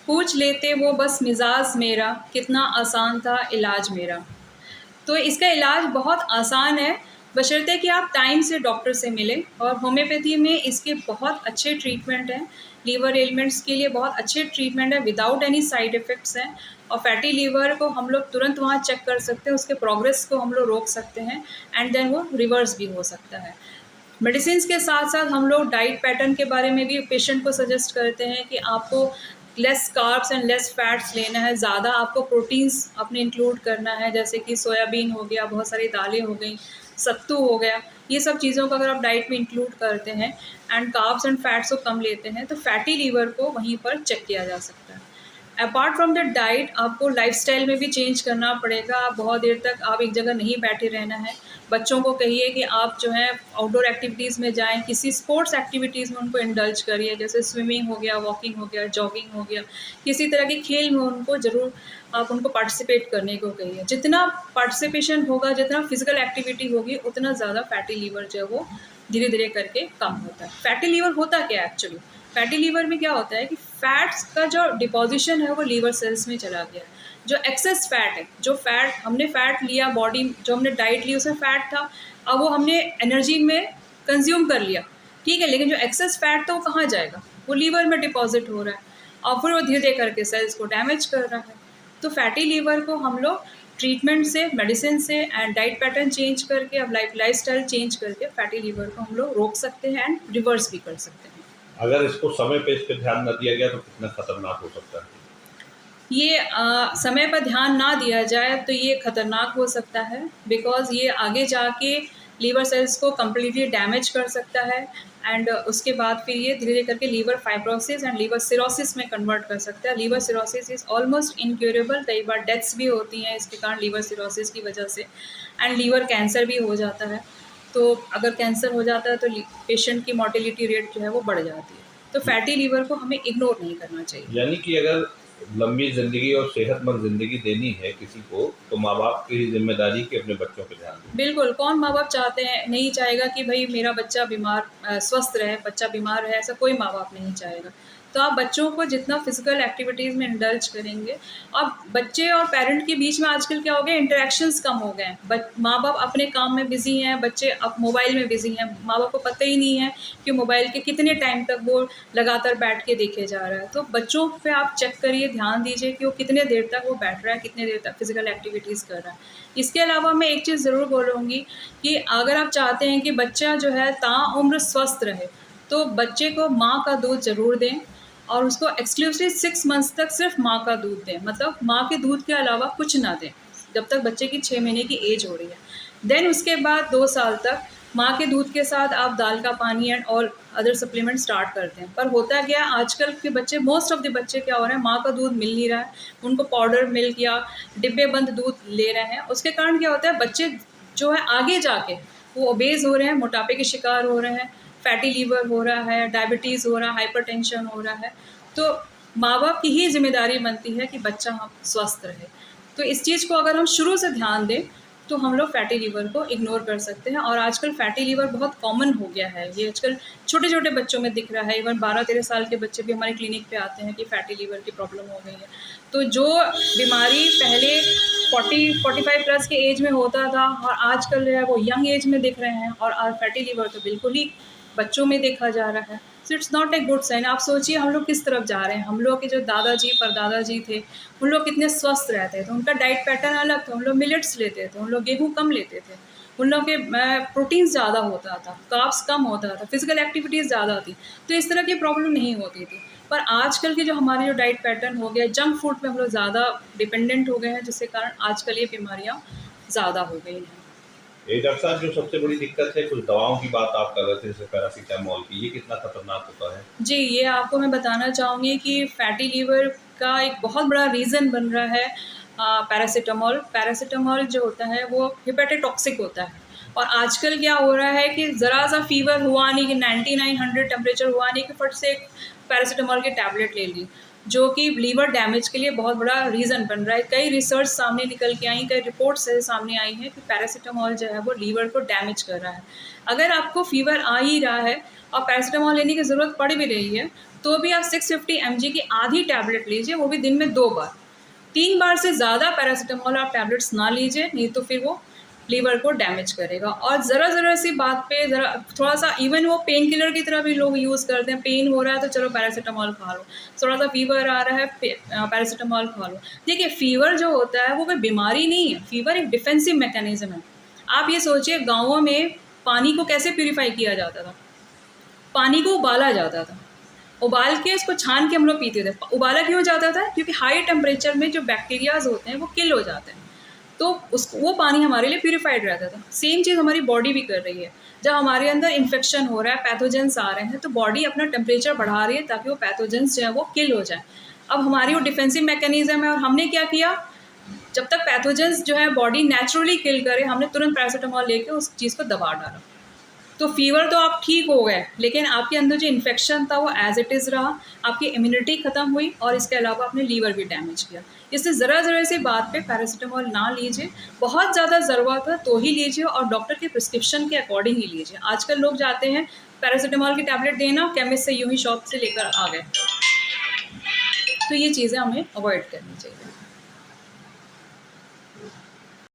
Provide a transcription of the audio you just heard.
पूछ लेते वो बस मिजाज मेरा, कितना आसान था इलाज मेरा। तो इसका इलाज बहुत आसान है, बशर्ते कि आप टाइम से डॉक्टर से मिलें। और होम्योपैथी में इसके बहुत अच्छे ट्रीटमेंट हैं, लीवर एलिमेंट्स के लिए बहुत अच्छे ट्रीटमेंट है, विदाउट एनी साइड इफ़ेक्ट्स हैं। और फैटी लीवर को हम लोग तुरंत वहाँ चेक कर सकते हैं, उसके प्रोग्रेस को हम लोग रोक सकते हैं, एंड देन वो रिवर्स भी हो सकता है। मेडिसिन के साथ साथ हम लोग डाइट पैटर्न के बारे में भी पेशेंट को सजेस्ट करते हैं कि आपको less carbs and less fats लेना है, ज़्यादा आपको प्रोटीन्स अपने इंक्लूड करना है, जैसे कि सोयाबीन हो गया, बहुत सारी दालें हो गई, सत्तू हो गया। ये सब चीज़ों को अगर आप डाइट में इंक्लूड करते हैं एंड कार्ब्स एंड फैट्स को कम लेते हैं, तो फैटी लीवर को वहीं पर चेक किया जा सकता है। अपार्ट फ्रॉम द डाइट, आपको लाइफस्टाइल में भी चेंज करना पड़ेगा। आप बहुत देर तक आप एक जगह नहीं बैठे रहना है। बच्चों को कहिए कि आप जो है आउटडोर एक्टिविटीज़ में जाएं, किसी स्पोर्ट्स एक्टिविटीज़ में उनको इंडल्ज करिए, जैसे स्विमिंग हो गया, वॉकिंग हो गया, जॉगिंग हो गया। किसी तरह के खेल में उनको ज़रूर आप उनको पार्टिसिपेट करने को कहिए। जितना पार्टिसिपेशन होगा, जितना फिजिकल एक्टिविटी होगी, उतना ज़्यादा फैटी लीवर जो है वो धीरे धीरे करके कम होता है। फैटी लीवर होता क्या है एक्चुअली? फैटी लीवर में क्या होता है कि फैट्स का जो डिपॉजिशन है वो लीवर सेल्स में चला गया। जो एक्सेस फैट है, जो फैट हमने फैट लिया बॉडी, जो हमने डाइट ली उसमें फैट था, अब वो हमने एनर्जी में कंज्यूम कर लिया, ठीक है, लेकिन जो एक्सेस फैट था वो कहाँ जाएगा? वो लीवर में डिपॉजिट हो रहा है और फिर वो धीरे धीरे करके सेल्स को डैमेज कर रहा है। तो फैटी लीवर को हम लोग ट्रीटमेंट से, मेडिसिन से एंड डाइट पैटर्न चेंज करके, अब लाइफ स्टाइल चेंज करके फैटी लीवर को हम लोग रोक सकते हैं एंड रिवर्स भी कर सकते हैं। अगर इसको समय पे इस पे ध्यान न दिया गया तो कितना खतरनाक हो सकता है? ये समय पर ध्यान ना दिया जाए तो ये खतरनाक हो सकता है, बिकॉज़ ये आगे जाके लीवर सेल्स को कम्प्लीटली डैमेज कर सकता है एंड उसके बाद फिर ये धीरे धीरे करके liver fibrosis and liver cirrhosis में कन्वर्ट कर सकता है। Liver cirrhosis is almost incurable, कई बार डेथ्स भी होती हैं इसके कारण लीवर सिरोसिस की वजह से, एंड लीवर कैंसर भी हो जाता है। तो अगर कैंसर हो जाता है तो पेशेंट की मॉर्टेलिटी रेट जो है वो बढ़ जाती है। तो फैटी लीवर को हमें इग्नोर नहीं करना चाहिए। यानी कि अगर लंबी ज़िंदगी और सेहतमंद ज़िंदगी देनी है किसी को, तो माँ-बाप की ज़िम्मेदारी कि अपने बच्चों पे ध्यान दें। बिल्कुल, कौन माँ-बाप चाहते हैं, नहीं चाहेगा कि भई मेरा बच्चा बीमार स्वस्थ रहे, बच्चा बीमार रहे, ऐसा कोई माँ-बाप नहीं चाहेगा। तो आप बच्चों को जितना फ़िज़िकल एक्टिविटीज़ में इंडल्ज करेंगे, अब बच्चे और पेरेंट के बीच में आजकल क्या हो गया, इंटरैक्शंस कम हो गए हैं। माँ-बाप अपने काम में बिज़ी हैं, बच्चे अब मोबाइल में बिज़ी हैं। माँ-बाप को पता ही नहीं है कि मोबाइल के कितने टाइम तक वो लगातार बैठ के देखे जा रहा है। तो बच्चों पे आप चेक करिए, ध्यान दीजिए कि वो कितने देर तक वो बैठ रहा है, कितने देर तक फ़िज़िकल एक्टिविटीज़ कर रहा है। इसके अलावा मैं एक चीज़ ज़रूर बोलूँगी कि अगर आप चाहते हैं कि बच्चा जो है ताउम्र स्वस्थ रहे, तो बच्चे को माँ का दूध ज़रूर दें और उसको एक्सक्लूसिव 6 मंथ्स तक सिर्फ माँ का दूध दें, मतलब माँ के दूध के अलावा कुछ ना दें, जब तक बच्चे की 6 महीने की एज हो रही है। देन उसके बाद 2 साल तक माँ के दूध के साथ आप दाल का पानी एंड और अदर सप्लीमेंट स्टार्ट करते हैं। पर होता क्या है, आजकल के बच्चे, मोस्ट ऑफ द बच्चे क्या हो रहे हैं, माँ का दूध मिल नहीं रहा है, उनको पाउडर मिल्क या डिब्बे बंद दूध ले रहे हैं। उसके कारण क्या होता है, बच्चे जो है आगे जाके वो ओबेज़ हो रहे हैं, मोटापे के शिकार हो रहे हैं, फैटी लीवर हो रहा है, डायबिटीज़ हो रहा है, हाइपरटेंशन हो रहा है। तो माँ-बाप की ही ज़िम्मेदारी बनती है कि बच्चा हम स्वस्थ रहे। तो इस चीज़ को अगर हम शुरू से ध्यान दें, तो हम लोग फैटी लीवर को इग्नोर कर सकते हैं। और आजकल फैटी लीवर बहुत कॉमन हो गया है, ये आजकल छोटे-छोटे बच्चों में दिख रहा है। इवन 12-13 साल के बच्चे भी हमारे क्लिनिक पे आते हैं कि फैटी लीवर की प्रॉब्लम हो गई है। तो जो बीमारी पहले 40-45 प्लस के एज में होता था और आजकल जो है वो यंग एज में दिख रहे हैं, और फैटी लीवर तो बिल्कुल ही बच्चों में देखा जा रहा है। So it's not a good sign. आप सोचिए हम लोग किस तरफ जा रहे हैं। हम लोग के जो दादाजी परदादाजी थे, उन लोग कितने स्वस्थ रहते थे, उनका डाइट पैटर्न अलग था। उन लोग मिलेट्स लेते थे, उन लोग गेहूँ कम लेते थे, उन लोग के प्रोटीन्स ज़्यादा होता था, कार्ब्स कम होता था, फिजिकल एक्टिविटीज़ ज़्यादा थी, तो इस तरह की प्रॉब्लम नहीं होती थी। पर आजकल के जो हमारे जो डाइट पैटर्न हो गया, जंक फूड पे हम लोग ज़्यादा डिपेंडेंट हो गए हैं, जिसके कारण आजकल ये बीमारियाँ ज़्यादा हो गई हैं। ये डॉक्टर साहब, जो सबसे बड़ी दिक्कत है, कुछ दवाओं की बात आप कर रहे थे, जैसे पैरासिटामोल की, ये कितना खतरनाक होता है? जी, ये आपको मैं बताना चाहूँगी कि फैटी लीवर का एक बहुत बड़ा रीज़न बन रहा है पैरासिटामोल। पैरासिटामोल जो होता है वो हेपेटोटॉक्सिक होता है, और आजकल क्या हो रहा है कि ज़रा-सा फ़ीवर हुआ नहीं, कि 99, 100 टेम्परेचर हुआ नहीं कि फट से पैरासीटामॉल के टैबलेट ले ली, जो कि लीवर डैमेज के लिए बहुत बड़ा रीज़न बन रहा है। कई रिसर्च सामने निकल के आई, कई रिपोर्ट्स सामने आई हैं कि पैरासीटामॉल जो है वो लीवर को डैमेज कर रहा है। अगर आपको फीवर आ ही रहा है और पैरासीटामॉल लेने की ज़रूरत पड़ भी रही है, तो भी आप 650 mg की आधी टैबलेट लीजिए, वो भी दिन में 2 बार। 3 बार से ज़्यादा पैरासीटामॉल आप टैबलेट्स ना लीजिए, नहीं तो फिर वो लीवर को डैमेज करेगा। और ज़रा सी बात पे ज़रा थोड़ा सा, इवन वो पेन किलर की तरह भी लोग यूज़ करते हैं। पेन हो रहा है तो चलो पैरासीटामॉल खा लो, थोड़ा सा फीवर आ रहा है पैरासीटामॉल खा लो। देखिए, फीवर जो होता है वो कोई बीमारी नहीं है, फीवर एक डिफेंसिव मैकेनिज्म है। आप ये सोचिए, गाँवों में पानी को कैसे प्यूरीफाई किया जाता था? पानी को उबाला जाता था, उबाल के उसको छान के हम लोग पीते थे। उबाला क्यों जाता था? क्योंकि हाई टेम्परेचर में जो बैक्टीरियाज होते हैं वो किल हो जाते हैं, तो वो पानी हमारे लिए प्यूरिफाइड रहता था। सेम चीज़ हमारी बॉडी भी कर रही है। जब हमारे अंदर इन्फेक्शन हो रहा है, पैथोजेंस आ रहे हैं, तो बॉडी अपना टेम्परेचर बढ़ा रही है ताकि वो पैथोजेंस जो है वो किल हो जाए। अब हमारी वो डिफेंसिव मैकेनिज्म है, और हमने क्या किया, जब तक पैथोजेंस जो है बॉडी नेचुरली किल करे, हमने तुरंत पैरासीटामॉल लेके उस चीज़ को दबा डाला। तो फीवर तो आप ठीक हो गए, लेकिन आपके अंदर जो इन्फेक्शन था वो एज इट इज़ रहा, आपकी इम्यूनिटी ख़त्म हुई, और इसके अलावा आपने लीवर भी डैमेज किया। इससे ज़रा सी बात पे पैरासीटामॉल ना लीजिए, बहुत ज़्यादा ज़रूरत है तो ही लीजिए, और डॉक्टर के प्रिस्क्रिप्शन के अकॉर्डिंग ही लीजिए। आजकल लोग जाते हैं पैरासीटामॉल की टैबलेट देना, केमिस्ट से यूँ ही शॉप से लेकर आ गए, तो ये चीज़ें हमें अवॉइड करनी चाहिए।